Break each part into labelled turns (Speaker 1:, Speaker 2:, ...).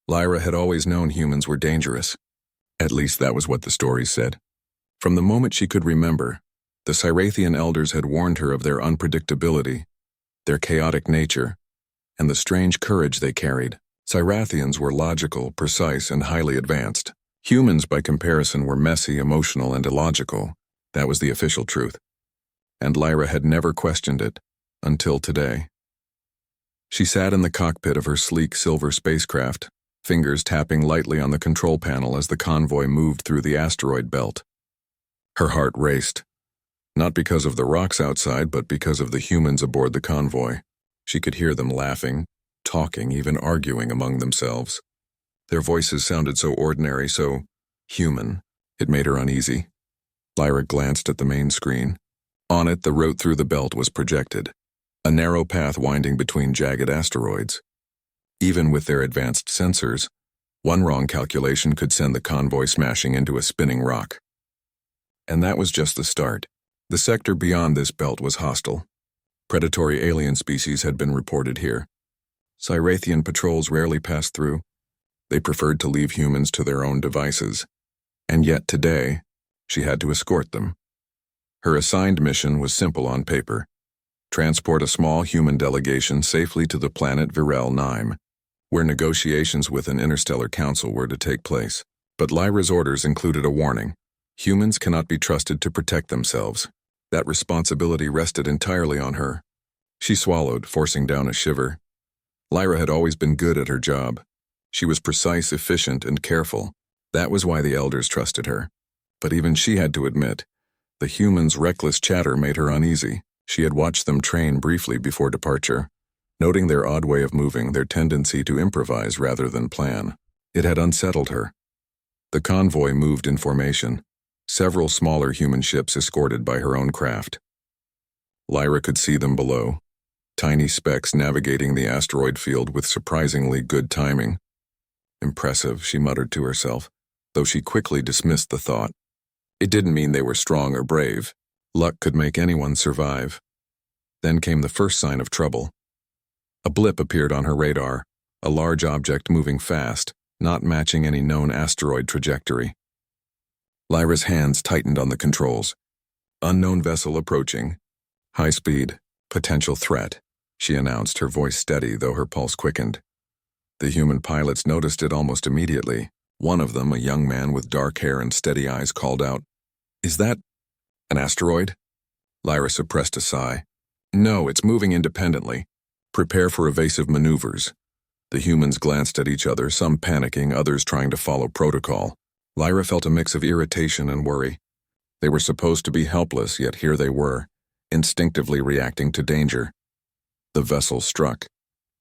Speaker 1: Lyra had always known humans were dangerous. At least that was what the stories said. From the moment she could remember, the Cyrathian elders had warned her of their unpredictability, their chaotic nature, and the strange courage they carried. Cyrathians were logical, precise, and highly advanced. Humans, by comparison, were messy, emotional, and illogical. That was the official truth. And Lyra had never questioned it, until today. She sat in the cockpit of her sleek silver spacecraft, fingers tapping lightly on the control panel as the convoy moved through the asteroid belt. Her heart raced, not because of the rocks outside, but because of the humans aboard the convoy. She could hear them laughing, talking, even arguing among themselves. Their voices sounded so ordinary, so human. It made her uneasy. Lyra glanced at the main screen. On it, the route through the belt was projected, a narrow path winding between jagged asteroids. Even with their advanced sensors, one wrong calculation could send the convoy smashing into a spinning rock. And that was just the start. The sector beyond this belt was hostile. Predatory alien species had been reported here. Cyrathian patrols rarely passed through. They preferred to leave humans to their own devices. And yet today, she had to escort them. Her assigned mission was simple on paper: transport a small human delegation safely to the planet Virel 9, where negotiations with an interstellar council were to take place. But Lyra's orders included a warning: humans cannot be trusted to protect themselves. That responsibility rested entirely on her. She swallowed, forcing down a shiver. Lyra had always been good at her job. She was precise, efficient, and careful. That was why the elders trusted her. But even she had to admit, the humans' reckless chatter made her uneasy. She had watched them train briefly before departure, noting their odd way of moving, their tendency to improvise rather than plan. It had unsettled her. The convoy moved in formation, several smaller human ships escorted by her own craft. Lyra could see them below, tiny specks navigating the asteroid field with surprisingly good timing. Impressive, she muttered to herself, though she quickly dismissed the thought. It didn't mean they were strong or brave. Luck could make anyone survive. Then came the first sign of trouble. A blip appeared on her radar, a large object moving fast, not matching any known asteroid trajectory. Lyra's hands tightened on the controls. Unknown vessel approaching. High speed. Potential threat, she announced, her voice steady though her pulse quickened. The human pilots noticed it almost immediately. One of them, a young man with dark hair and steady eyes, called out, "Is that an asteroid?" Lyra suppressed a sigh. "No, it's moving independently. Prepare for evasive maneuvers." The humans glanced at each other, some panicking, others trying to follow protocol. Lyra felt a mix of irritation and worry. They were supposed to be helpless, yet here they were, instinctively reacting to danger. The vessel struck.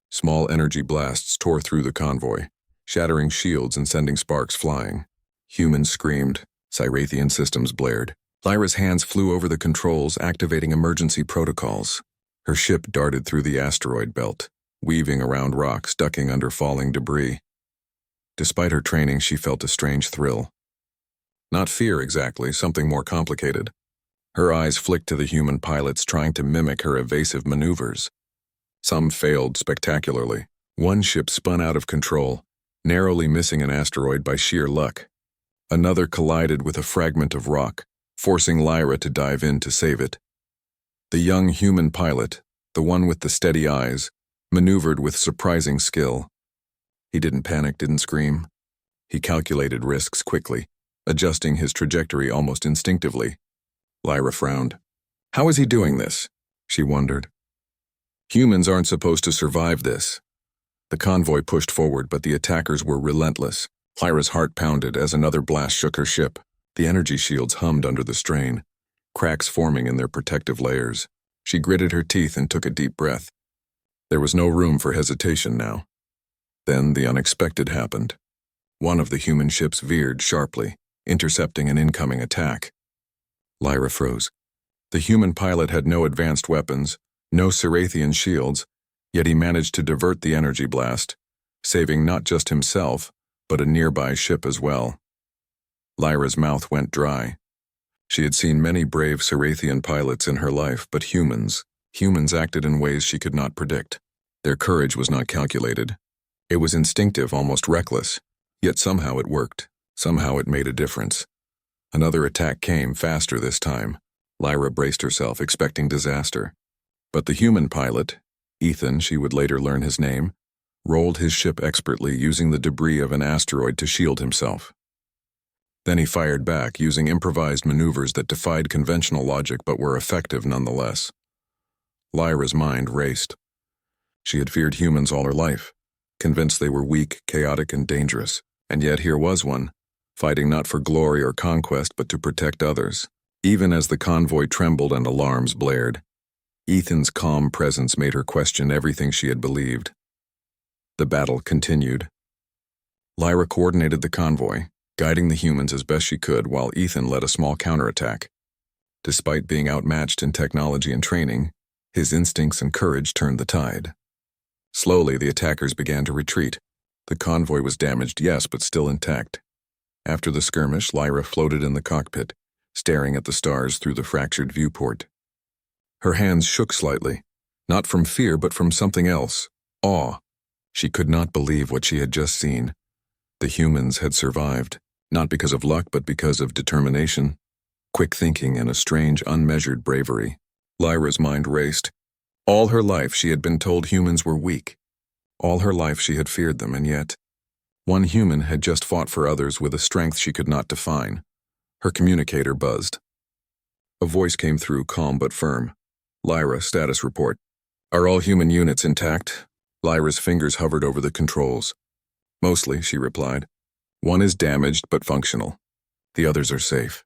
Speaker 1: Small energy blasts tore through the convoy, shattering shields and sending sparks flying. Humans screamed. Cyrathian systems blared. Lyra's hands flew over the controls, activating emergency protocols. Her ship darted through the asteroid belt, weaving around rocks, ducking under falling debris. Despite her training, she felt a strange thrill. Not fear exactly, something more complicated. Her eyes flicked to the human pilots trying to mimic her evasive maneuvers. Some failed spectacularly. One ship spun out of control, narrowly missing an asteroid by sheer luck. Another collided with a fragment of rock, forcing Lyra to dive in to save it. The young human pilot, the one with the steady eyes, maneuvered with surprising skill. He didn't panic, didn't scream. He calculated risks quickly, adjusting his trajectory almost instinctively. Lyra frowned. How is he doing this? She wondered. Humans aren't supposed to survive this. The convoy pushed forward, but the attackers were relentless. Lyra's heart pounded as another blast shook her ship. The energy shields hummed under the strain, cracks forming in their protective layers. She gritted her teeth and took a deep breath. There was no room for hesitation now. Then the unexpected happened. One of the human ships veered sharply, intercepting an incoming attack. Lyra froze. The human pilot had no advanced weapons, no Cyrathian shields, yet he managed to divert the energy blast, saving not just himself, but a nearby ship as well. Lyra's mouth went dry. She had seen many brave Cyrathian pilots in her life, but humans acted in ways she could not predict. Their courage was not calculated. It was instinctive, almost reckless, yet somehow it worked. Somehow it made a difference. Another attack came, faster this time. Lyra braced herself, expecting disaster. But the human pilot, Ethan, she would later learn his name, rolled his ship expertly, using the debris of an asteroid to shield himself. Then he fired back, using improvised maneuvers that defied conventional logic but were effective nonetheless. Lyra's mind raced. She had feared humans all her life, convinced they were weak, chaotic, and dangerous. And yet here was one, fighting not for glory or conquest but to protect others. Even as the convoy trembled and alarms blared, Ethan's calm presence made her question everything she had believed. The battle continued. Lyra coordinated the convoy, guiding the humans as best she could while Ethan led a small counterattack. Despite being outmatched in technology and training, his instincts and courage turned the tide. Slowly, the attackers began to retreat. The convoy was damaged, yes, but still intact. After the skirmish, Lyra floated in the cockpit, staring at the stars through the fractured viewport. Her hands shook slightly, not from fear but from something else, awe. She could not believe what she had just seen. The humans had survived, not because of luck but because of determination, quick thinking, and a strange, unmeasured bravery. Lyra's mind raced. All her life she had been told humans were weak. All her life she had feared them, and yet one human had just fought for others with a strength she could not define. Her communicator buzzed. A voice came through, calm but firm. Lyra, status report. Are all human units intact? Lyra's fingers hovered over the controls. Mostly, she replied. One is damaged but functional. The others are safe.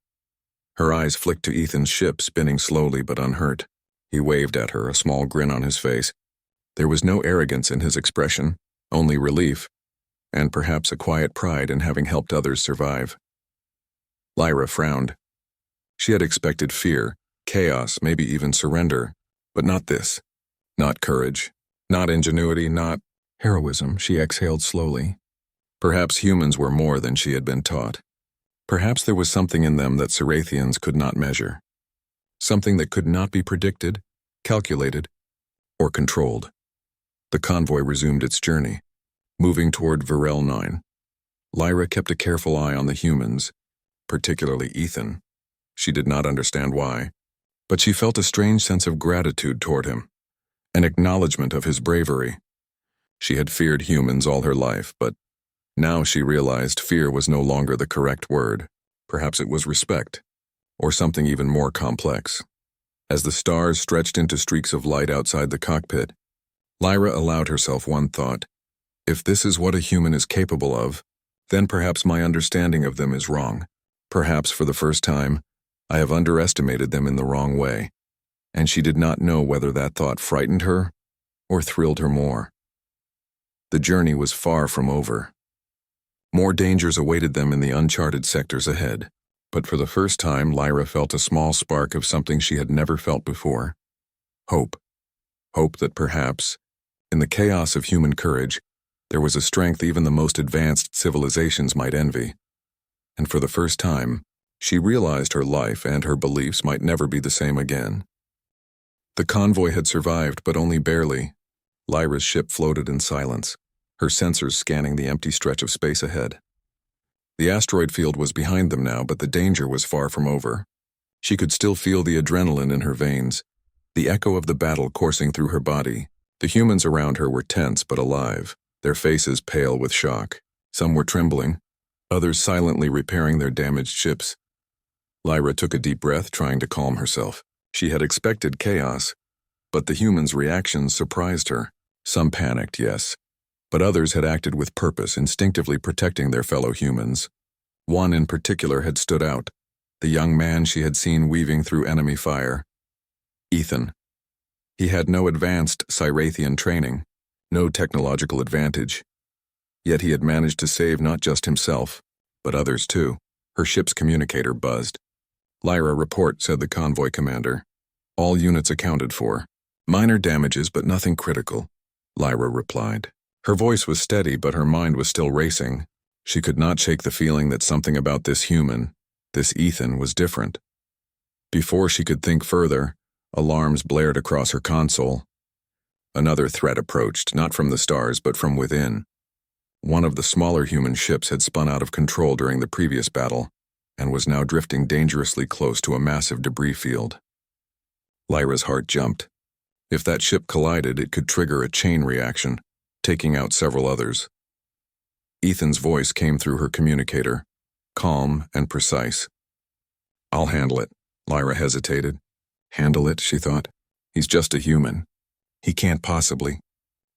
Speaker 1: Her eyes flicked to Ethan's ship, spinning slowly but unhurt. He waved at her, a small grin on his face. There was no arrogance in his expression, only relief, and perhaps a quiet pride in having helped others survive. Lyra frowned. She had expected fear, chaos, maybe even surrender, but not this. Not courage, not ingenuity, not heroism. She exhaled slowly. Perhaps humans were more than she had been taught. Perhaps there was something in them that Sarathians could not measure. Something that could not be predicted, calculated, or controlled. The convoy resumed its journey, moving toward Virel 9. Lyra kept a careful eye on the humans, particularly Ethan. She did not understand why, but she felt a strange sense of gratitude toward him, an acknowledgement of his bravery. She had feared humans all her life, but now she realized fear was no longer the correct word. Perhaps it was respect, or something even more complex. As the stars stretched into streaks of light outside the cockpit, Lyra allowed herself one thought. If this is what a human is capable of, then perhaps my understanding of them is wrong. Perhaps for the first time, I have underestimated them in the wrong way, and she did not know whether that thought frightened her or thrilled her more. The journey was far from over. More dangers awaited them in the uncharted sectors ahead, but for the first time Lyra felt a small spark of something she had never felt before. Hope. Hope that perhaps, in the chaos of human courage, there was a strength even the most advanced civilizations might envy. And for the first time, she realized her life and her beliefs might never be the same again. The convoy had survived, but only barely. Lyra's ship floated in silence, her sensors scanning the empty stretch of space ahead. The asteroid field was behind them now, but the danger was far from over. She could still feel the adrenaline in her veins, the echo of the battle coursing through her body. The humans around her were tense but alive, their faces pale with shock. Some were trembling, others silently repairing their damaged ships. Lyra took a deep breath, trying to calm herself. She had expected chaos, but the humans' reactions surprised her. Some panicked, yes, but others had acted with purpose, instinctively protecting their fellow humans. One in particular had stood out, the young man she had seen weaving through enemy fire. Ethan. He had no advanced Cyrathian training, no technological advantage. Yet he had managed to save not just himself, but others too. Her ship's communicator buzzed. Lyra, report, said the convoy commander. All units accounted for. Minor damages, but nothing critical, Lyra replied. Her voice was steady, but her mind was still racing. She could not shake the feeling that something about this human, this Ethan, was different. Before she could think further, alarms blared across her console. Another threat approached, not from the stars, but from within. One of the smaller human ships had spun out of control during the previous battle and was now drifting dangerously close to a massive debris field. Lyra's heart jumped. If that ship collided, it could trigger a chain reaction, taking out several others. Ethan's voice came through her communicator, calm and precise. "I'll handle it." Lyra hesitated. Handle it, she thought. He's just a human. He can't possibly.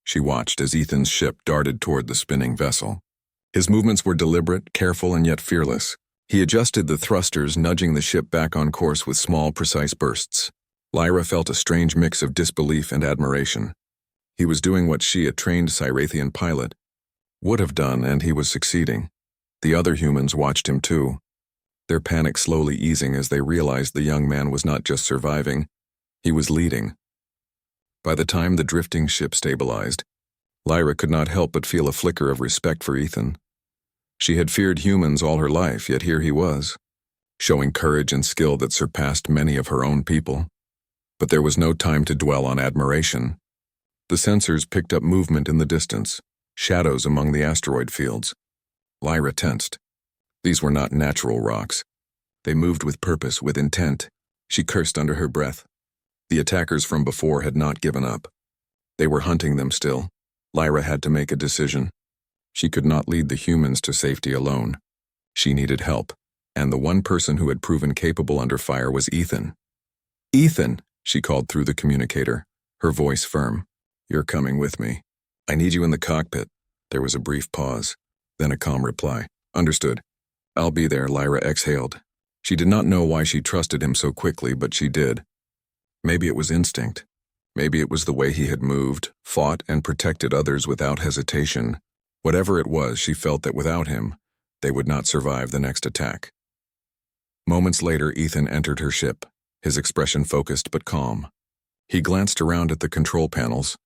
Speaker 1: She watched as Ethan's ship darted toward the spinning vessel. His movements were deliberate, careful, and yet fearless. He adjusted the thrusters, nudging the ship back on course with small, precise bursts. Lyra felt a strange mix of disbelief and admiration. He was doing what she, a trained Cyrathian pilot, would have done, and he was succeeding. The other humans watched him too, their panic slowly easing as they realized the young man was not just surviving, he was leading. By the time the drifting ship stabilized, Lyra could not help but feel a flicker of respect for Ethan. She had feared humans all her life, yet here he was, showing courage and skill that surpassed many of her own people. But there was no time to dwell on admiration. The sensors picked up movement in the distance, shadows among the asteroid fields. Lyra tensed. These were not natural rocks. They moved with purpose, with intent. She cursed under her breath. The attackers from before had not given up. They were hunting them still. Lyra had to make a decision. She could not lead the humans to safety alone. She needed help, and the one person who had proven capable under fire was Ethan. "Ethan," she called through the communicator, her voice firm. "You're coming with me. I need you in the cockpit." There was a brief pause, then a calm reply. "Understood. I'll be there," Lyra exhaled. She did not know why she trusted him so quickly, but she did. Maybe it was instinct. Maybe it was the way he had moved, fought, and protected others without hesitation. Whatever it was, she felt that without him, they would not survive the next attack. Moments later, Ethan entered her ship, his expression focused but calm. He glanced around at the control panels,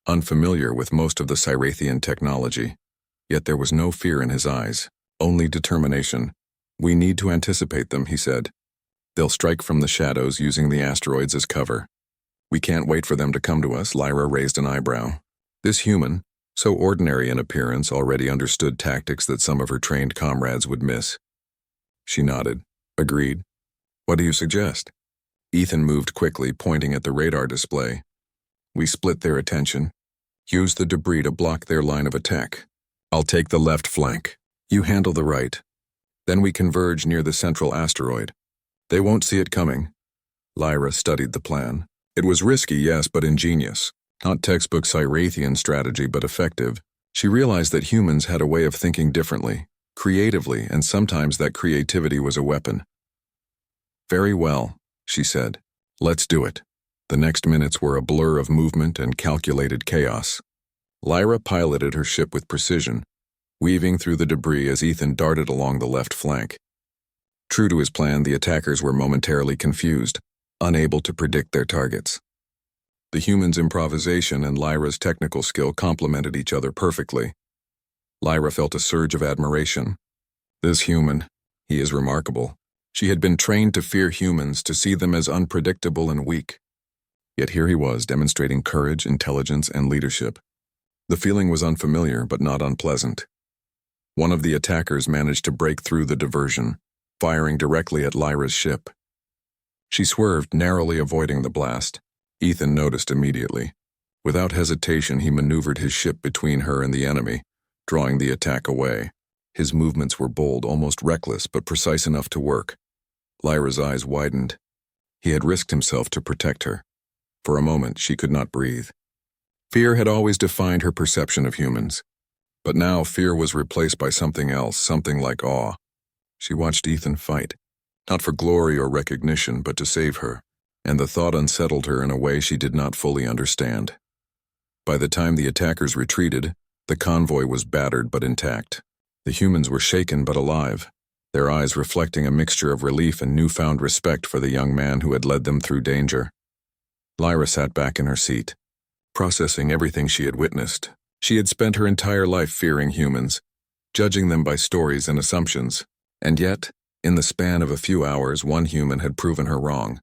Speaker 1: unfamiliar with most of the Cyrathian technology. Yet there was no fear in his eyes, only determination. "We need to anticipate them," he said. "They'll strike from the shadows using the asteroids as cover." "We can't wait for them to come to us," Lyra raised an eyebrow. This human, so ordinary in appearance, already understood tactics that some of her trained comrades would miss. She nodded. "Agreed. What do you suggest?" Ethan moved quickly, pointing at the radar display. "We split their attention. Use the debris to block their line of attack. I'll take the left flank. You handle the right. Then we converge near the central asteroid. They won't see it coming." Lyra studied the plan. It was risky, yes, but ingenious. Not textbook Cyrathian strategy, but effective. She realized that humans had a way of thinking differently, creatively, and sometimes that creativity was a weapon. "Very well," she said. "Let's do it." The next minutes were a blur of movement and calculated chaos. Lyra piloted her ship with precision, weaving through the debris as Ethan darted along the left flank. True to his plan, the attackers were momentarily confused, unable to predict their targets. The humans' improvisation and Lyra's technical skill complemented each other perfectly. Lyra felt a surge of admiration. This human, he is remarkable. She had been trained to fear humans, to see them as unpredictable and weak. Yet here he was, demonstrating courage, intelligence, and leadership. The feeling was unfamiliar, but not unpleasant. One of the attackers managed to break through the diversion, firing directly at Lyra's ship. She swerved, narrowly avoiding the blast. Ethan noticed immediately. Without hesitation, he maneuvered his ship between her and the enemy, drawing the attack away. His movements were bold, almost reckless, but precise enough to work. Lyra's eyes widened. He had risked himself to protect her. For a moment, she could not breathe. Fear had always defined her perception of humans. But now fear was replaced by something else, something like awe. She watched Ethan fight, not for glory or recognition, but to save her, and the thought unsettled her in a way she did not fully understand. By the time the attackers retreated, the convoy was battered but intact. The humans were shaken but alive, their eyes reflecting a mixture of relief and newfound respect for the young man who had led them through danger. Lyra sat back in her seat, processing everything she had witnessed. She had spent her entire life fearing humans, judging them by stories and assumptions, and yet, in the span of a few hours, one human had proven her wrong.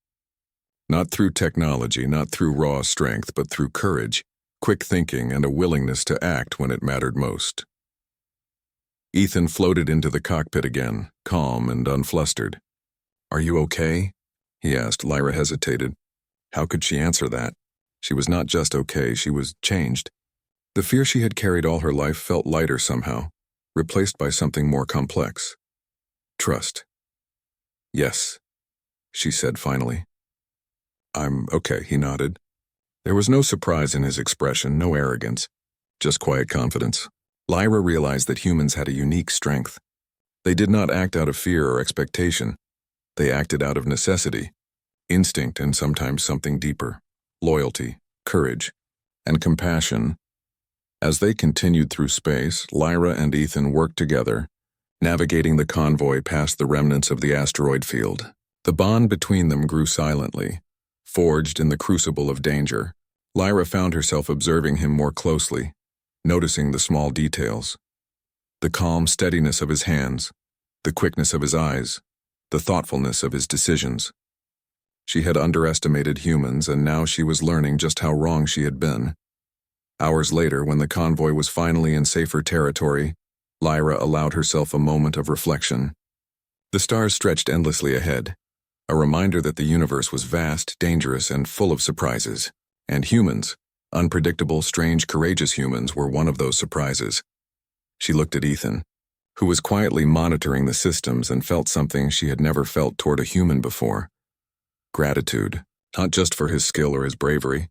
Speaker 1: Not through technology, not through raw strength, but through courage, quick thinking, and a willingness to act when it mattered most. Ethan floated into the cockpit again, calm and unflustered. "Are you okay?" he asked. Lyra hesitated. How could she answer that? She was not just okay, she was changed. The fear she had carried all her life felt lighter somehow, replaced by something more complex. Trust. "Yes," she said finally. "I'm okay," he nodded. There was no surprise in his expression, no arrogance, just quiet confidence. Lyra realized that humans had a unique strength. They did not act out of fear or expectation. They acted out of necessity, instinct, and sometimes something deeper: loyalty, courage, and compassion. As they continued through space, Lyra and Ethan worked together, navigating the convoy past the remnants of the asteroid field. The bond between them grew silently, forged in the crucible of danger. Lyra found herself observing him more closely, noticing the small details. The calm steadiness of his hands, the quickness of his eyes, the thoughtfulness of his decisions. She had underestimated humans, and now she was learning just how wrong she had been. Hours later, when the convoy was finally in safer territory, Lyra allowed herself a moment of reflection. The stars stretched endlessly ahead, a reminder that the universe was vast, dangerous, and full of surprises. And humans, unpredictable, strange, courageous humans, were one of those surprises. She looked at Ethan, who was quietly monitoring the systems, and felt something she had never felt toward a human before. Gratitude, not just for his skill or his bravery,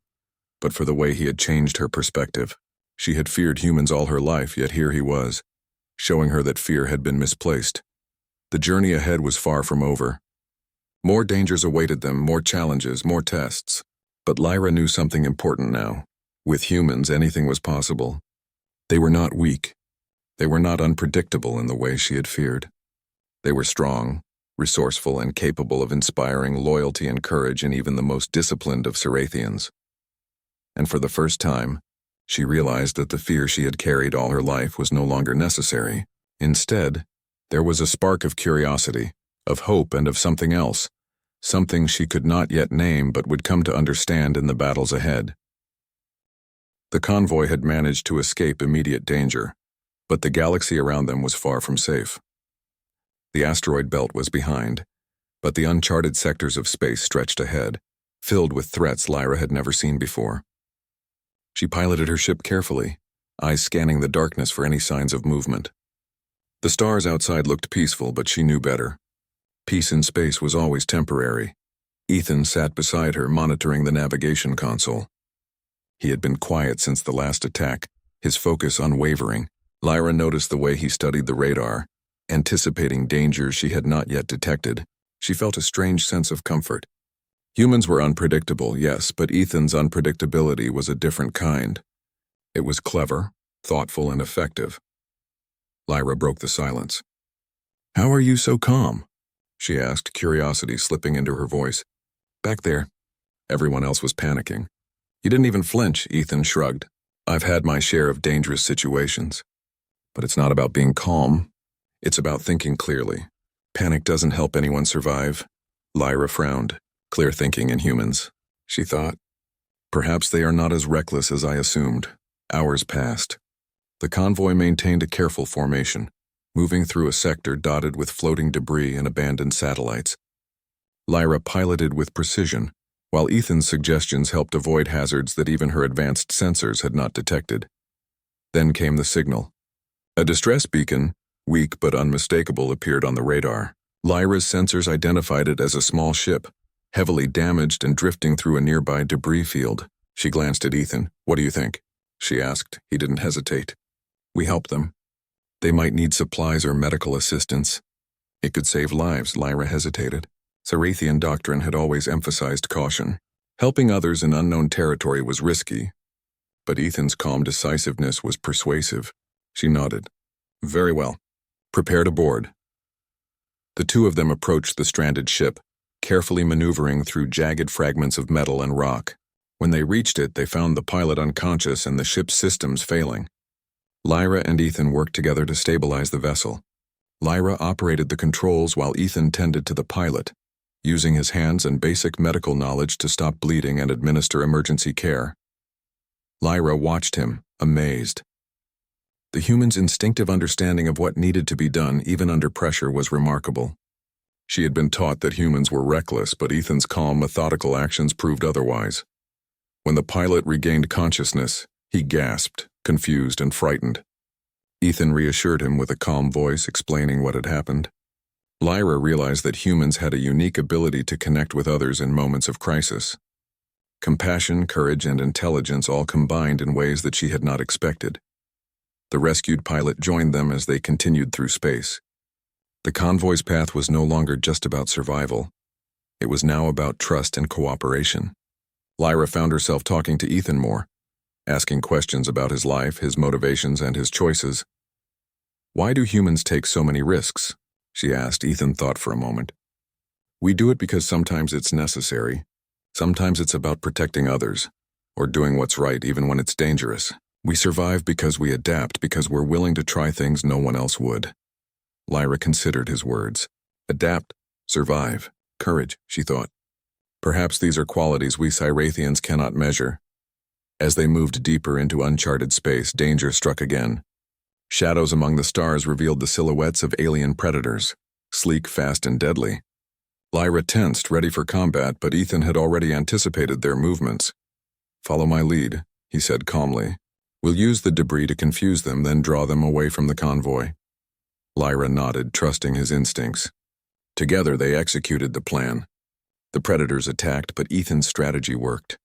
Speaker 1: but for the way he had changed her perspective. She had feared humans all her life, yet here he was, showing her that fear had been misplaced. The journey ahead was far from over. More dangers awaited them, more challenges, more tests. But Lyra knew something important now. With humans, anything was possible. They were not weak. They were not unpredictable in the way she had feared. They were strong, resourceful, and capable of inspiring loyalty and courage in even the most disciplined of Cerathians. And for the first time, she realized that the fear she had carried all her life was no longer necessary. Instead, there was a spark of curiosity, of hope, and of something else, something she could not yet name but would come to understand in the battles ahead. The convoy had managed to escape immediate danger, but the galaxy around them was far from safe. The asteroid belt was behind, but the uncharted sectors of space stretched ahead, filled with threats Lyra had never seen before. She piloted her ship carefully, eyes scanning the darkness for any signs of movement. The stars outside looked peaceful, but she knew better. Peace in space was always temporary. Ethan sat beside her, monitoring the navigation console. He had been quiet since the last attack, his focus unwavering. Lyra noticed the way he studied the radar, anticipating dangers she had not yet detected. She felt a strange sense of comfort. Humans were unpredictable, yes, but Ethan's unpredictability was a different kind. It was clever, thoughtful, and effective. Lyra broke the silence. "How are you so calm?" she asked, curiosity slipping into her voice. "Back there." Everyone else was panicking. "You didn't even flinch," Ethan shrugged. "I've had my share of dangerous situations. But it's not about being calm. It's about thinking clearly. Panic doesn't help anyone survive." Lyra frowned. Clear thinking in humans, she thought. Perhaps they are not as reckless as I assumed. Hours passed. The convoy maintained a careful formation, moving through a sector dotted with floating debris and abandoned satellites. Lyra piloted with precision, while Ethan's suggestions helped avoid hazards that even her advanced sensors had not detected. Then came the signal. A distress beacon, weak but unmistakable, appeared on the radar. Lyra's sensors identified it as a small ship, heavily damaged and drifting through a nearby debris field. She glanced at Ethan. "What do you think?" she asked. He didn't hesitate. "We help them. They might need supplies or medical assistance. It could save lives." Lyra hesitated. Cerathian doctrine had always emphasized caution. Helping others in unknown territory was risky, but Ethan's calm decisiveness was persuasive. She nodded. "Very well. Prepare to board." The two of them approached the stranded ship, carefully maneuvering through jagged fragments of metal and rock. When they reached it, they found the pilot unconscious and the ship's systems failing. Lyra and Ethan worked together to stabilize the vessel. Lyra operated the controls while Ethan tended to the pilot, using his hands and basic medical knowledge to stop bleeding and administer emergency care. Lyra watched him, amazed. The humans' instinctive understanding of what needed to be done, even under pressure, was remarkable. She had been taught that humans were reckless, but Ethan's calm, methodical actions proved otherwise. When the pilot regained consciousness, he gasped, confused and frightened. Ethan reassured him with a calm voice, explaining what had happened. Lyra realized that humans had a unique ability to connect with others in moments of crisis. Compassion, courage, and intelligence all combined in ways that she had not expected. The rescued pilot joined them as they continued through space. The convoy's path was no longer just about survival. It was now about trust and cooperation. Lyra found herself talking to Ethan more, asking questions about his life, his motivations, and his choices. "Why do humans take so many risks?" she asked. Ethan thought for a moment. "We do it because sometimes it's necessary. Sometimes it's about protecting others, or doing what's right even when it's dangerous. We survive because we adapt, because we're willing to try things no one else would." Lyra considered his words. Adapt, survive, courage, she thought. Perhaps these are qualities we Cyrathians cannot measure. As they moved deeper into uncharted space, danger struck again. Shadows among the stars revealed the silhouettes of alien predators, sleek, fast, and deadly. Lyra tensed, ready for combat, but Ethan had already anticipated their movements. "Follow my lead," he said calmly. "We'll use the debris to confuse them, then draw them away from the convoy." Lyra nodded, trusting his instincts. Together they executed the plan. The predators attacked, but Ethan's strategy worked.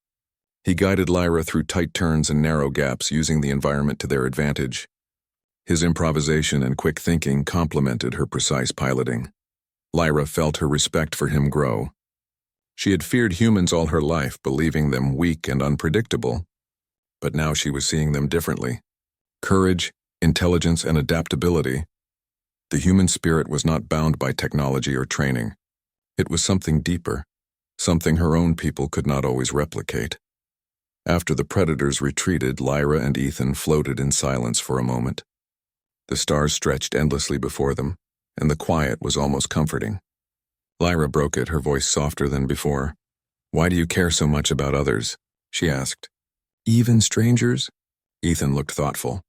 Speaker 1: He guided Lyra through tight turns and narrow gaps, using the environment to their advantage. His improvisation and quick thinking complemented her precise piloting. Lyra felt her respect for him grow. She had feared humans all her life, believing them weak and unpredictable. But now she was seeing them differently. Courage, intelligence, and adaptability. The human spirit was not bound by technology or training. It was something deeper, something her own people could not always replicate. After the predators retreated, Lyra and Ethan floated in silence for a moment. The stars stretched endlessly before them, and the quiet was almost comforting. Lyra broke it, her voice softer than before. "Why do you care so much about others?" she asked. "Even strangers?" Ethan looked thoughtful.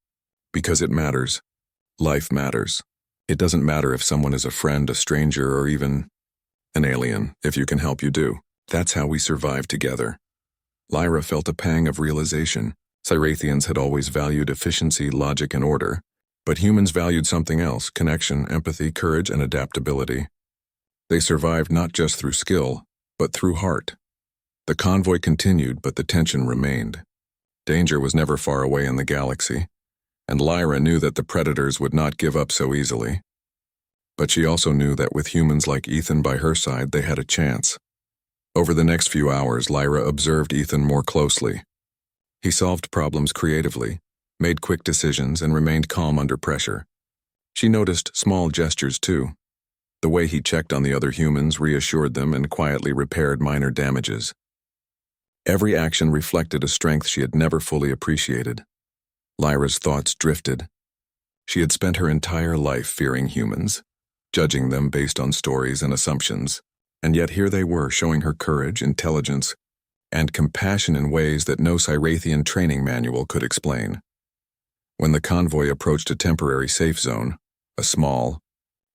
Speaker 1: "Because it matters. Life matters. It doesn't matter if someone is a friend, a stranger, or even an alien. If you can help, you do. That's how we survive together." Lyra felt a pang of realization. Cyrathians had always valued efficiency, logic, and order. But humans valued something else: connection, empathy, courage, and adaptability. They survived not just through skill, but through heart. The convoy continued, but the tension remained. Danger was never far away in the galaxy, and Lyra knew that the predators would not give up so easily. But she also knew that with humans like Ethan by her side, they had a chance. Over the next few hours, Lyra observed Ethan more closely. He solved problems creatively, made quick decisions, and remained calm under pressure. She noticed small gestures too. The way he checked on the other humans, reassured them, and quietly repaired minor damages. Every action reflected a strength she had never fully appreciated. Lyra's thoughts drifted. She had spent her entire life fearing humans, judging them based on stories and assumptions, and yet here they were, showing her courage, intelligence, and compassion in ways that no Cyrathian training manual could explain. When the convoy approached a temporary safe zone, a small,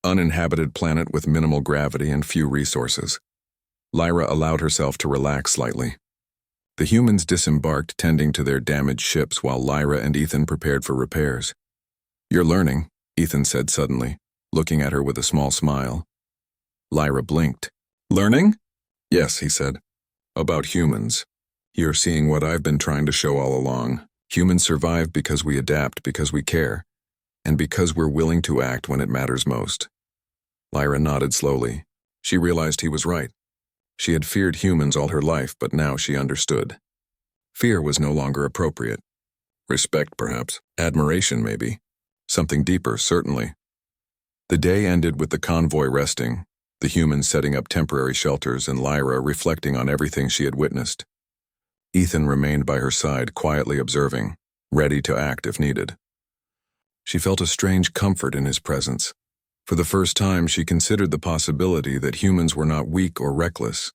Speaker 1: uninhabited planet with minimal gravity and few resources, Lyra allowed herself to relax slightly. The humans disembarked, tending to their damaged ships, while Lyra and Ethan prepared for repairs. "You're learning," Ethan said suddenly, looking at her with a small smile. Lyra blinked. "Learning?" "Yes," he said. "About humans. You're seeing what I've been trying to show all along. Humans survive because we adapt, because we care, and because we're willing to act when it matters most." Lyra nodded slowly. She realized he was right. She had feared humans all her life, but now she understood. Fear was no longer appropriate. Respect, perhaps. Admiration, maybe. Something deeper, certainly. The day ended with the convoy resting, the humans setting up temporary shelters, and Lyra reflecting on everything she had witnessed. Ethan remained by her side, quietly observing, ready to act if needed. She felt a strange comfort in his presence. For the first time, she considered the possibility that humans were not weak or reckless.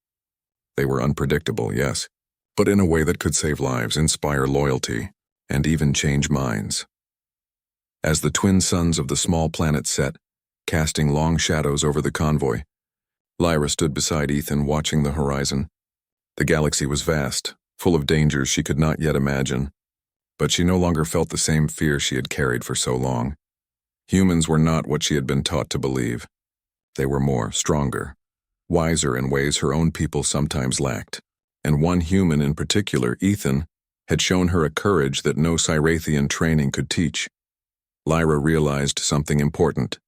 Speaker 1: They were unpredictable, yes, but in a way that could save lives, inspire loyalty, and even change minds. As the twin suns of the small planet set, casting long shadows over the convoy, Lyra stood beside Ethan watching the horizon. The galaxy was vast, full of dangers she could not yet imagine, but she no longer felt the same fear she had carried for so long. Humans were not what she had been taught to believe. They were more, stronger, wiser in ways her own people sometimes lacked. And one human in particular, Ethan, had shown her a courage that no Cyrathian training could teach. Lyra realized something important.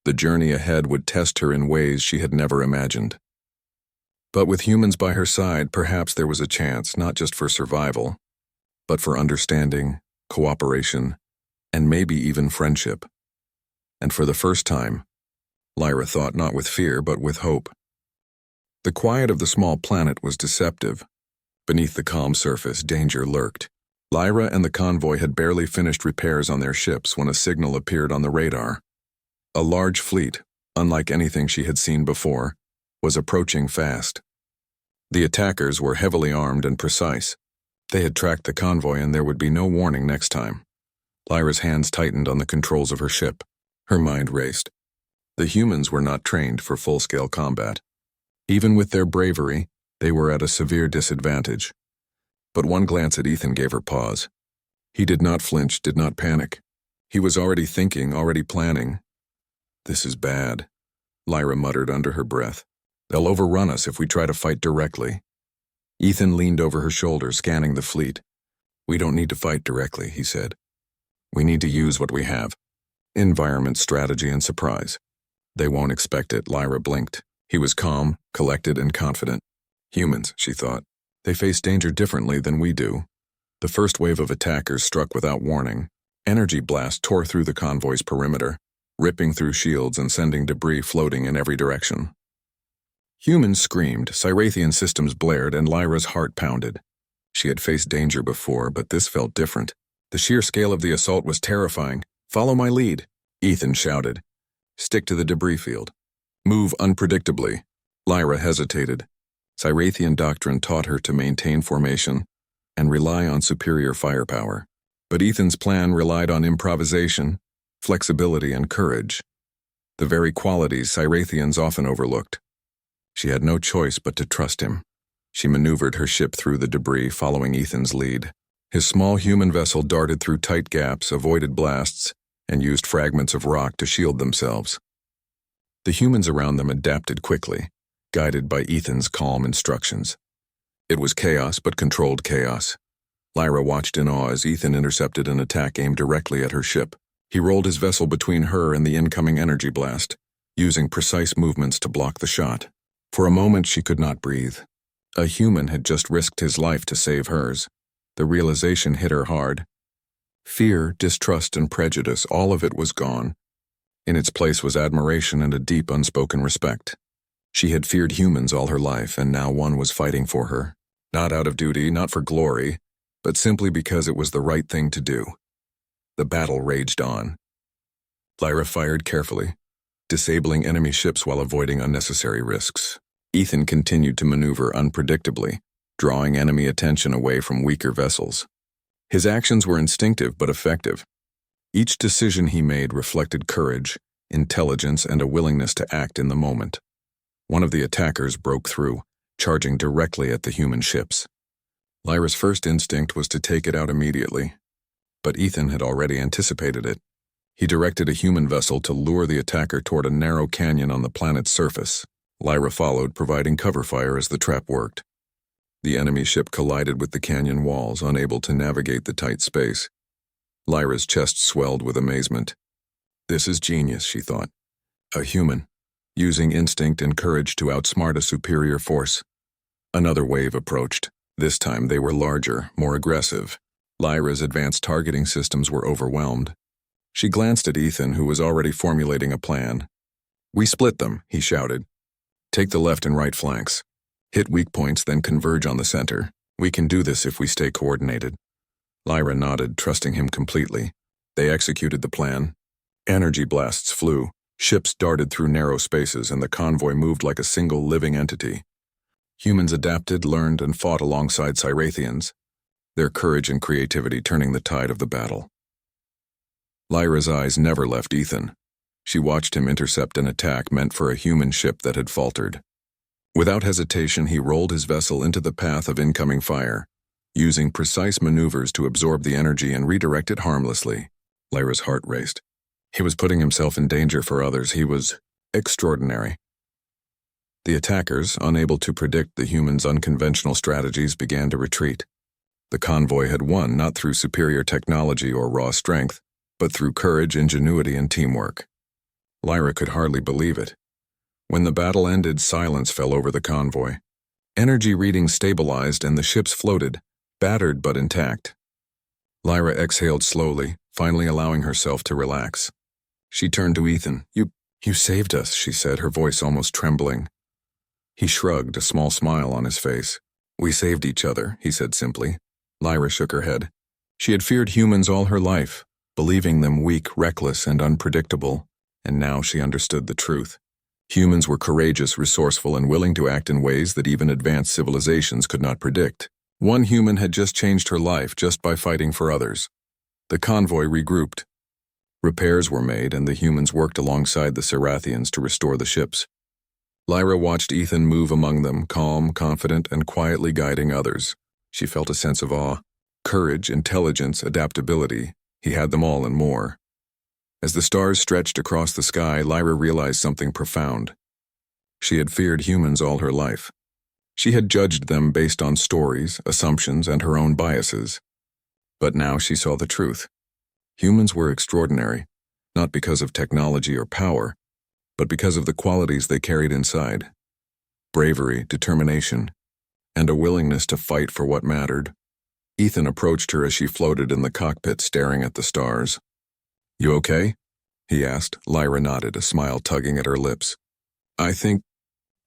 Speaker 1: The journey ahead would test her in ways she had never imagined. But with humans by her side, perhaps there was a chance not just for survival, but for understanding, cooperation, and maybe even friendship. And for the first time, Lyra thought not with fear but with hope. The quiet of the small planet was deceptive. Beneath the calm surface, danger lurked. Lyra and the convoy had barely finished repairs on their ships when a signal appeared on the radar. A large fleet, unlike anything she had seen before, was approaching fast. The attackers were heavily armed and precise. They had tracked the convoy and there would be no warning next time. Lyra's hands tightened on the controls of her ship. Her mind raced. The humans were not trained for full-scale combat. Even with their bravery, they were at a severe disadvantage. But one glance at Ethan gave her pause. He did not flinch, did not panic. He was already thinking, already planning. "This is bad," Lyra muttered under her breath. "They'll overrun us if we try to fight directly." Ethan leaned over her shoulder, scanning the fleet. "We don't need to fight directly," he said. "We need to use what we have. Environment, strategy, and surprise." "They won't expect it," Lyra blinked. He was calm, collected, and confident. Humans, she thought. They face danger differently than we do. The first wave of attackers struck without warning. Energy blasts tore through the convoy's perimeter, ripping through shields and sending debris floating in every direction. Humans screamed, Cyrathian systems blared, and Lyra's heart pounded. She had faced danger before, but this felt different. The sheer scale of the assault was terrifying. "Follow my lead," Ethan shouted. "Stick to the debris field. Move unpredictably." Lyra hesitated. Cyrathian doctrine taught her to maintain formation and rely on superior firepower. But Ethan's plan relied on improvisation, flexibility, and courage, the very qualities Cyrathians often overlooked. She had no choice but to trust him. She maneuvered her ship through the debris, following Ethan's lead. His small human vessel darted through tight gaps, avoided blasts, and used fragments of rock to shield themselves. The humans around them adapted quickly, guided by Ethan's calm instructions. It was chaos, but controlled chaos. Lyra watched in awe as Ethan intercepted an attack aimed directly at her ship. He rolled his vessel between her and the incoming energy blast, using precise movements to block the shot. For a moment she could not breathe. A human had just risked his life to save hers. The realization hit her hard. Fear, distrust, and prejudice, all of it was gone. In its place was admiration and a deep, unspoken respect. She had feared humans all her life, and now one was fighting for her. Not out of duty, not for glory, but simply because it was the right thing to do. The battle raged on. Lyra fired carefully, disabling enemy ships while avoiding unnecessary risks. Ethan continued to maneuver unpredictably, drawing enemy attention away from weaker vessels. His actions were instinctive but effective. Each decision he made reflected courage, intelligence, and a willingness to act in the moment. One of the attackers broke through, charging directly at the human ships. Lyra's first instinct was to take it out immediately, but Ethan had already anticipated it. He directed a human vessel to lure the attacker toward a narrow canyon on the planet's surface. Lyra followed, providing cover fire as the trap worked. The enemy ship collided with the canyon walls, unable to navigate the tight space. Lyra's chest swelled with amazement. "This is genius," she thought. A human, using instinct and courage to outsmart a superior force. Another wave approached. This time they were larger, more aggressive. Lyra's advanced targeting systems were overwhelmed. She glanced at Ethan, who was already formulating a plan. "We split them," he shouted. "Take the left and right flanks. Hit weak points, then converge on the center. We can do this if we stay coordinated." Lyra nodded, trusting him completely. They executed the plan. Energy blasts flew. Ships darted through narrow spaces, and the convoy moved like a single living entity. Humans adapted, learned, and fought alongside Cyrathians, their courage and creativity turning the tide of the battle. Lyra's eyes never left Ethan. She watched him intercept an attack meant for a human ship that had faltered. Without hesitation, he rolled his vessel into the path of incoming fire, using precise maneuvers to absorb the energy and redirect it harmlessly. Lyra's heart raced. He was putting himself in danger for others. He was extraordinary. The attackers, unable to predict the humans' unconventional strategies, began to retreat. The convoy had won not through superior technology or raw strength, but through courage, ingenuity, and teamwork. Lyra could hardly believe it. When the battle ended, silence fell over the convoy. Energy readings stabilized and the ships floated, battered but intact. Lyra exhaled slowly, finally allowing herself to relax. She turned to Ethan. You saved us, she said, her voice almost trembling. He shrugged, a small smile on his face. We saved each other, he said simply. Lyra shook her head. She had feared humans all her life, believing them weak, reckless, and unpredictable, and now she understood the truth. Humans were courageous, resourceful, and willing to act in ways that even advanced civilizations could not predict. One human had just changed her life just by fighting for others. The convoy regrouped. Repairs were made, and the humans worked alongside the Sarathians to restore the ships. Lyra watched Ethan move among them, calm, confident, and quietly guiding others. She felt a sense of awe. Courage, intelligence, adaptability. He had them all and more. As the stars stretched across the sky, Lyra realized something profound. She had feared humans all her life. She had judged them based on stories, assumptions, and her own biases. But now she saw the truth. Humans were extraordinary, not because of technology or power, but because of the qualities they carried inside. Bravery, determination, and a willingness to fight for what mattered. Ethan approached her as she floated in the cockpit, staring at the stars. You okay? He asked. Lyra nodded, a smile tugging at her lips. I think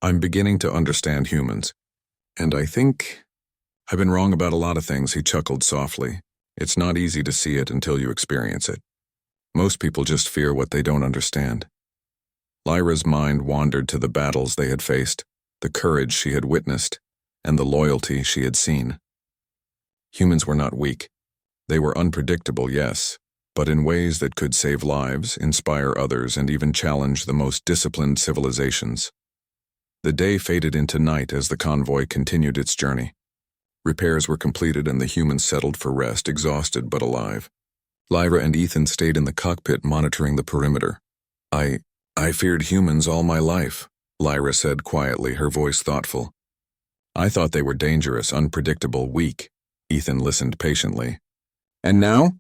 Speaker 1: I'm beginning to understand humans. And I think I've been wrong about a lot of things, he chuckled softly. It's not easy to see it until you experience it. Most people just fear what they don't understand. Lyra's mind wandered to the battles they had faced, the courage she had witnessed, and the loyalty she had seen. Humans were not weak. They were unpredictable, yes, but in ways that could save lives, inspire others, and even challenge the most disciplined civilizations. The day faded into night as the convoy continued its journey. Repairs were completed and the humans settled for rest, exhausted but alive. Lyra and Ethan stayed in the cockpit monitoring the perimeter. I feared humans all my life, Lyra said quietly, her voice thoughtful. I thought they were dangerous, unpredictable, weak. Ethan listened patiently. And now?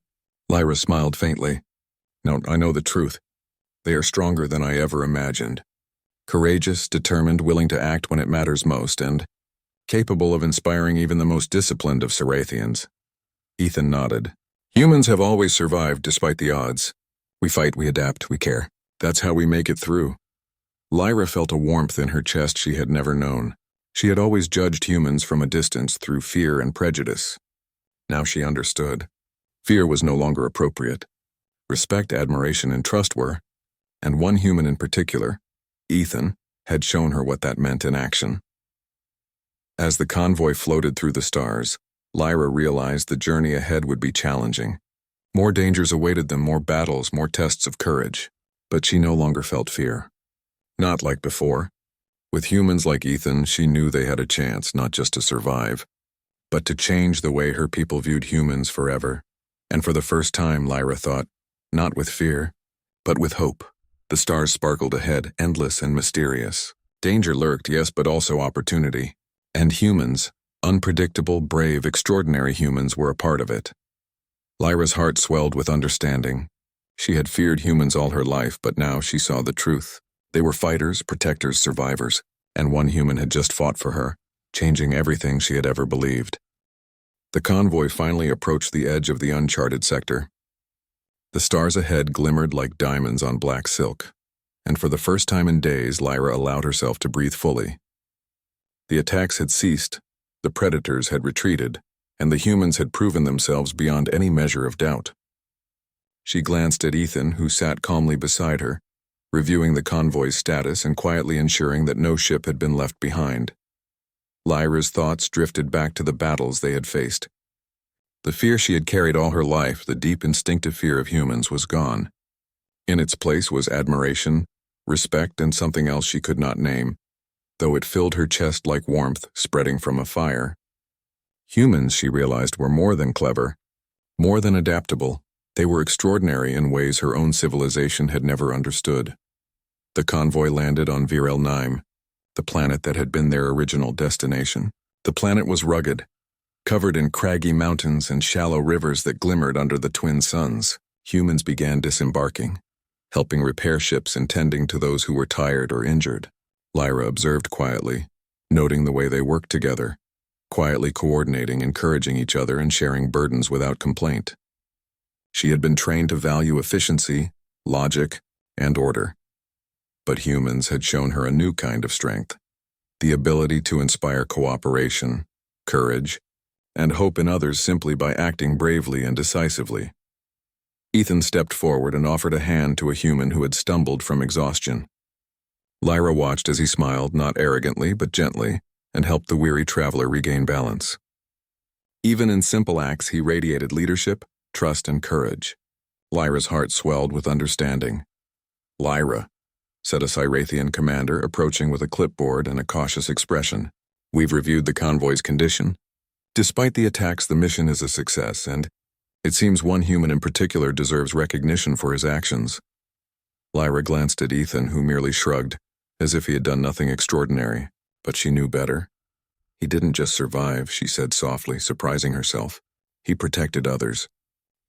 Speaker 1: Lyra smiled faintly. No, I know the truth. They are stronger than I ever imagined. Courageous, determined, willing to act when it matters most, and capable of inspiring even the most disciplined of Sarathians. Ethan nodded. Humans have always survived despite the odds. We fight, we adapt, we care. That's how we make it through. Lyra felt a warmth in her chest she had never known. She had always judged humans from a distance through fear and prejudice. Now she understood. Fear was no longer appropriate. Respect, admiration, and trust were, and one human in particular, Ethan, had shown her what that meant in action. As the convoy floated through the stars, Lyra realized the journey ahead would be challenging. More dangers awaited them, more battles, more tests of courage. But she no longer felt fear. Not like before. With humans like Ethan, she knew they had a chance not just to survive, but to change the way her people viewed humans forever. And for the first time, Lyra thought, not with fear, but with hope. The stars sparkled ahead, endless and mysterious. Danger lurked, yes, but also opportunity. And humans, unpredictable, brave, extraordinary humans, were a part of it. Lyra's heart swelled with understanding. She had feared humans all her life, but now she saw the truth. They were fighters, protectors, survivors, and one human had just fought for her, changing everything she had ever believed. The convoy finally approached the edge of the uncharted sector. The stars ahead glimmered like diamonds on black silk, and for the first time in days, Lyra allowed herself to breathe fully. The attacks had ceased, the predators had retreated, and the humans had proven themselves beyond any measure of doubt. She glanced at Ethan, who sat calmly beside her, reviewing the convoy's status and quietly ensuring that no ship had been left behind. Lyra's thoughts drifted back to the battles they had faced. The fear she had carried all her life, the deep instinctive fear of humans, was gone. In its place was admiration, respect, and something else she could not name, though it filled her chest like warmth spreading from a fire. Humans, she realized, were more than clever, more than adaptable. They were extraordinary in ways her own civilization had never understood. The convoy landed on Virel 9, the planet that had been their original destination. The planet was rugged, covered in craggy mountains and shallow rivers that glimmered under the twin suns. Humans began disembarking, helping repair ships and tending to those who were tired or injured. Lyra observed quietly, noting the way they worked together, quietly coordinating, encouraging each other, and sharing burdens without complaint. She had been trained to value efficiency, logic, and order. But humans had shown her a new kind of strength, the ability to inspire cooperation, courage, and hope in others simply by acting bravely and decisively. Ethan stepped forward and offered a hand to a human who had stumbled from exhaustion. Lyra watched as he smiled, not arrogantly but gently, and helped the weary traveler regain balance. Even in simple acts, he radiated leadership, trust, and courage. Lyra's heart swelled with understanding. "Lyra," said a Cyrathian commander, approaching with a clipboard and a cautious expression. "We've reviewed the convoy's condition. Despite the attacks, the mission is a success, and it seems one human in particular deserves recognition for his actions." Lyra glanced at Ethan, who merely shrugged, as if he had done nothing extraordinary, but she knew better. "He didn't just survive," she said softly, surprising herself. "He protected others.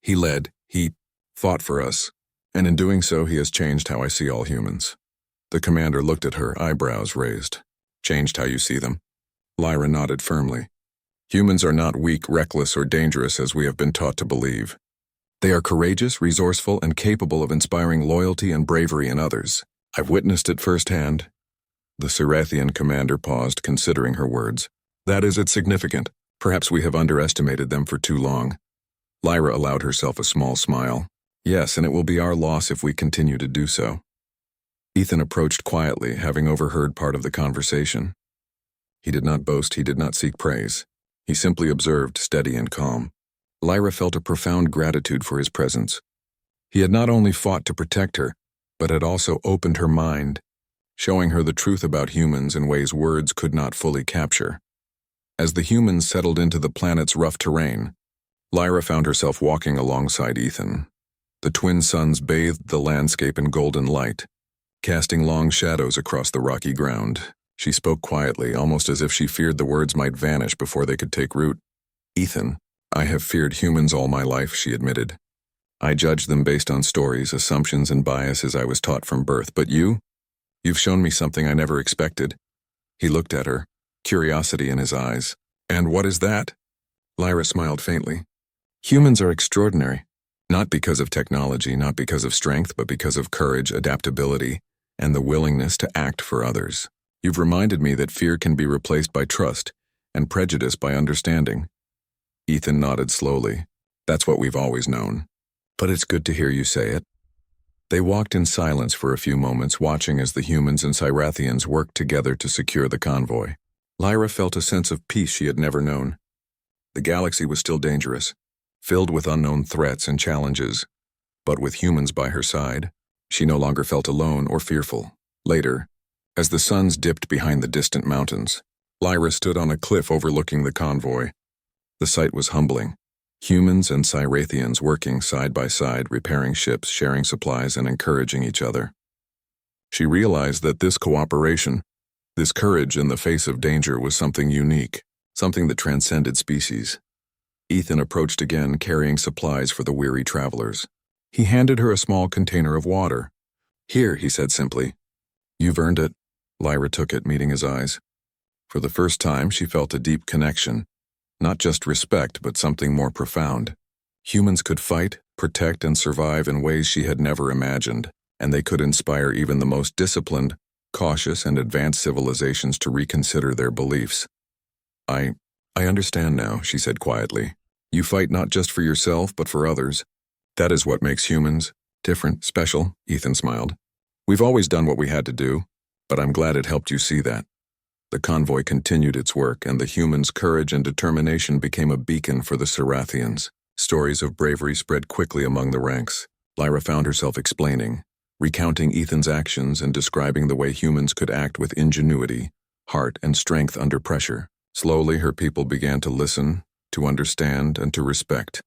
Speaker 1: He led, he fought for us, and in doing so he has changed how I see all humans." The commander looked at her, eyebrows raised. "Changed how you see them?" Lyra nodded firmly. "Humans are not weak, reckless, or dangerous as we have been taught to believe. They are courageous, resourceful, and capable of inspiring loyalty and bravery in others. I've witnessed it firsthand." The Cyrathian commander paused, considering her words. "That is, it's significant. Perhaps we have underestimated them for too long." Lyra allowed herself a small smile. "Yes, and it will be our loss if we continue to do so." Ethan approached quietly, having overheard part of the conversation. He did not boast, he did not seek praise. He simply observed, steady and calm. Lyra felt a profound gratitude for his presence. He had not only fought to protect her, but had also opened her mind, showing her the truth about humans in ways words could not fully capture. As the humans settled into the planet's rough terrain, Lyra found herself walking alongside Ethan. The twin suns bathed the landscape in golden light, casting long shadows across the rocky ground. She spoke quietly, almost as if she feared the words might vanish before they could take root. "Ethan, I have feared humans all my life," she admitted. "I judged them based on stories, assumptions, and biases I was taught from birth. But you've shown me something I never expected." He looked at her, curiosity in his eyes. "And what is that?" Lyra smiled faintly. "Humans are extraordinary, not because of technology, not because of strength, but because of courage, adaptability, and the willingness to act for others. You've reminded me that fear can be replaced by trust, and prejudice by understanding." Ethan nodded slowly. "That's what we've always known. But it's good to hear you say it." They walked in silence for a few moments, watching as the humans and Cyrathians worked together to secure the convoy. Lyra felt a sense of peace she had never known. The galaxy was still dangerous, filled with unknown threats and challenges, but with humans by her side, she no longer felt alone or fearful. Later, as the suns dipped behind the distant mountains, Lyra stood on a cliff overlooking the convoy. The sight was humbling. Humans and Cyrathians working side by side, repairing ships, sharing supplies, and encouraging each other. She realized that this cooperation, this courage in the face of danger, was something unique, something that transcended species. Ethan approached again, carrying supplies for the weary travelers. He handed her a small container of water. "Here," he said simply. "You've earned it." Lyra took it, meeting his eyes. For the first time, she felt a deep connection. Not just respect, but something more profound. Humans could fight, protect, and survive in ways she had never imagined, and they could inspire even the most disciplined, cautious, and advanced civilizations to reconsider their beliefs. I understand now," she said quietly. "You fight not just for yourself, but for others. That is what makes humans different, special." Ethan smiled. "We've always done what we had to do, but I'm glad it helped you see that." The convoy continued its work, and the humans' courage and determination became a beacon for the Sarathians. Stories of bravery spread quickly among the ranks. Lyra found herself explaining, recounting Ethan's actions and describing the way humans could act with ingenuity, heart, and strength under pressure. Slowly, her people began to listen, to understand, and to respect.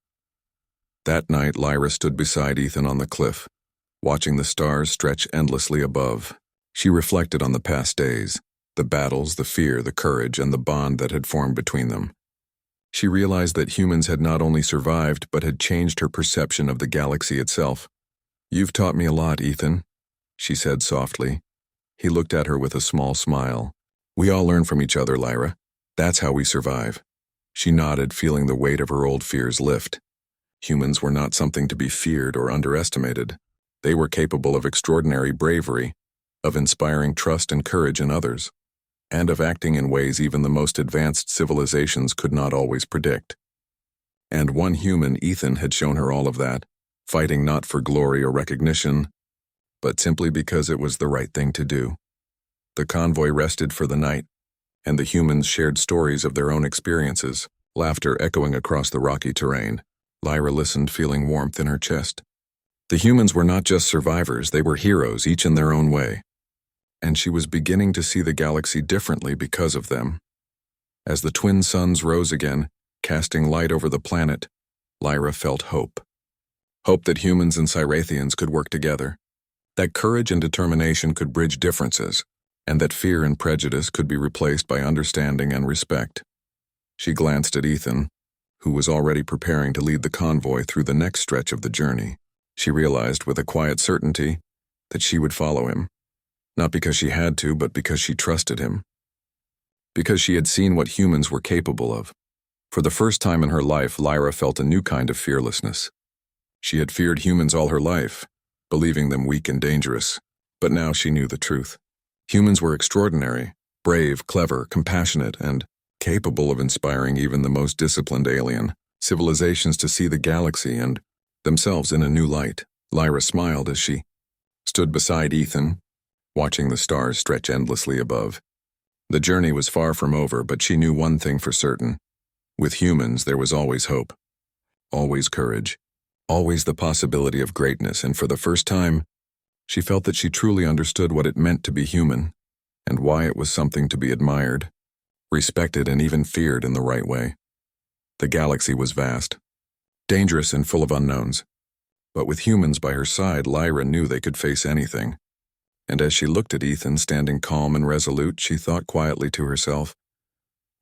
Speaker 1: That night, Lyra stood beside Ethan on the cliff, watching the stars stretch endlessly above. She reflected on the past days, the battles, the fear, the courage, and the bond that had formed between them. She realized that humans had not only survived, but had changed her perception of the galaxy itself. "You've taught me a lot, Ethan," she said softly. He looked at her with a small smile. "We all learn from each other, Lyra. That's how we survive." She nodded, feeling the weight of her old fears lift. Humans were not something to be feared or underestimated. They were capable of extraordinary bravery, of inspiring trust and courage in others, and of acting in ways even the most advanced civilizations could not always predict. And one human, Ethan, had shown her all of that, fighting not for glory or recognition, but simply because it was the right thing to do. The convoy rested for the night, and the humans shared stories of their own experiences, laughter echoing across the rocky terrain. Lyra listened, feeling warmth in her chest. The humans were not just survivors, they were heroes, each in their own way. And she was beginning to see the galaxy differently because of them. As the twin suns rose again, casting light over the planet, Lyra felt hope. Hope that humans and Cyrathians could work together, that courage and determination could bridge differences, and that fear and prejudice could be replaced by understanding and respect. She glanced at Ethan, who was already preparing to lead the convoy through the next stretch of the journey. She realized with a quiet certainty that she would follow him. Not because she had to, but because she trusted him. Because she had seen what humans were capable of. For the first time in her life, Lyra felt a new kind of fearlessness. She had feared humans all her life, believing them weak and dangerous. But now she knew the truth. Humans were extraordinary, brave, clever, compassionate, and capable of inspiring even the most disciplined alien civilizations to see the galaxy and themselves in a new light. Lyra smiled as she stood beside Ethan, watching the stars stretch endlessly above. The journey was far from over, but she knew one thing for certain. With humans, there was always hope, always courage, always the possibility of greatness, and for the first time, she felt that she truly understood what it meant to be human, and why it was something to be admired, respected, and even feared in the right way. The galaxy was vast, dangerous and full of unknowns, but with humans by her side, Lyra knew they could face anything. And as she looked at Ethan standing calm and resolute, she thought quietly to herself,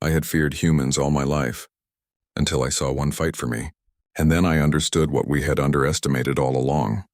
Speaker 1: "I had feared humans all my life, until I saw one fight for me. And then I understood what we had underestimated all along.